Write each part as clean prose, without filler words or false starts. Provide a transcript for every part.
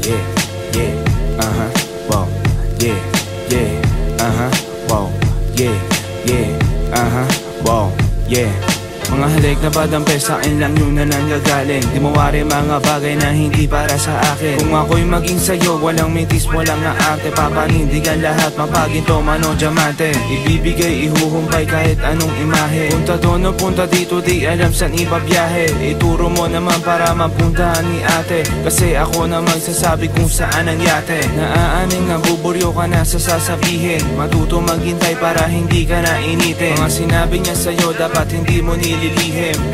yeah, yeah, wow, yeah, yeah, wow, yeah, yeah, wow, yeah. Mga halik na badampe sa'kin lang yun na nanggagaling. Di mawari mga bagay na hindi para sa akin. Kung ako'y maging sa'yo, walang mitis, walang naarte. Papanindigan lahat, mapaginto, mano, diamante. Ibibigay, ihuhumpay kahit anong imahe. Punta doon o punta dito, di alam saan ipabiyahe. Ituro mo naman para mapuntahan ni ate. Kasi ako na magsasabi kung saan ang yate. Naaaning nabuburyo ka na sa sasabihin. Matuto maghintay para hindi ka na initin. Mga sinabi niya sa'yo, dapat hindi mo nililihim.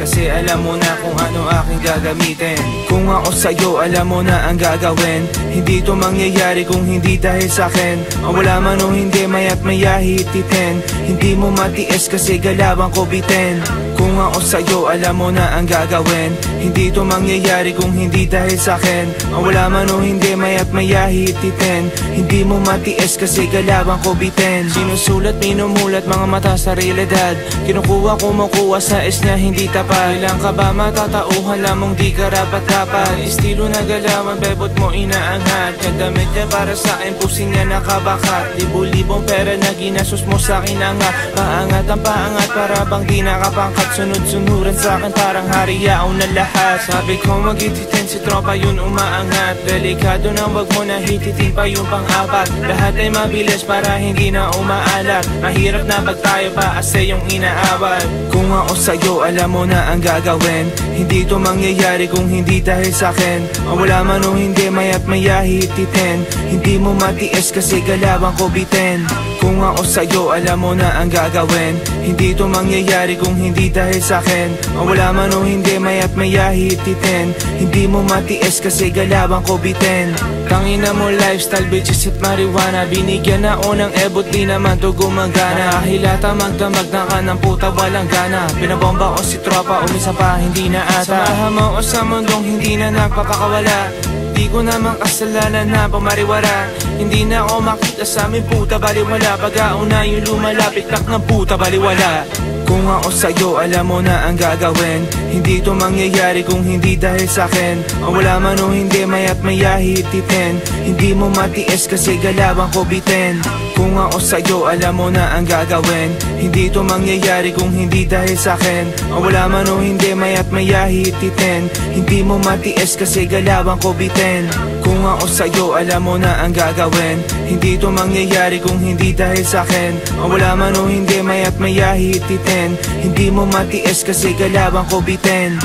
Kasi alam mo na kung ano aking gagamitin. Kung ako sa'yo, alam mo na ang gagawin. Hindi to mangyayari kung hindi dahil sa'kin. Wala man o hindi, maya't maya hititin. Hindi mo matiis kasi galawang ko bitin. Kung ako sa'yo, alam mo na ang gagawin. Hindi to mangyayari kung hindi dahil sa'kin. Wala man o hindi, maya't maya hititin. Hindi mo matiis kasi galawang ko bitin. Sinusulat, minumulat, mga mata sa realidad. Kinukuha, kumukuha sa niya hindi tapat. Ilang ka ba matatauhan lamang di karapat-dapat. Estilo na galawan, bebot mo inaangat. Yung niya para sa akin, pusing niya nakabakat. Libo-libong pera na ginasos mo sa akin na nga. Paangat ang paangat para bang di nakapangkat. Sunod-sunuran sa akin parang hariyaw na lahat. Sabi ko mag-hititin si tropa yun umaangat. Delikado na wag mo na hititin pa yung pang-apat. Lahat ay mabilis para hindi na umaalat. Mahirap na pag tayo pa ase yung inaawat. Kung ako sa'yo, alam mo na ang gagawin. Hindi to mangyayari kung hindi dahil sa'kin. Wala man o hindi, maya't maya hititin. Hindi mo matiis kasi galawang ko bitin. Kung ako sa'yo, alam mo na ang gagawin. Hindi to mangyayari kung hindi dahil sa'kin. Wala man o hindi, maya't maya hititin. Hindi mo matiis kasi galawang ko bitin. Tangina mo lifestyle, bitches at marijuana. Binigyan na o ng ebot, di naman to gumagana. Kahilata magdamag na ka ng puta, walang gana. Pinabomba ko si tropa, umisa pa, hindi na ata. Samahan mo o sa mundong hindi na nagpapakawala. Di ko naman kasalanan na pamariwara. Hindi na ako makita sa amin, puta baliwala. Pag-auna yung lumalapit, tak ng puta baliwala. Kung ako sa'yo, alam mo na ang gagawin. Hindi to mangyayari kung hindi dahil sa'kin. Wala man o hindi, maya't maya hititin. Hindi mo matiis kasi galawang ko bitin. Kung ako sa'yo, alam mo na ang gagawin. Hindi to mangyayari kung hindi dahil sa'kin. Wala man o hindi, maya't maya hititin. Hindi mo matiis kasi galawang ko bitin. Kung ako sa'yo, alam mo na ang gagawin. Hindi to mangyayari kung hindi dahil sa'kin. Wala man o hindi, maya't maya hititin. Hindi mo matiis kasi galawang ko bitin.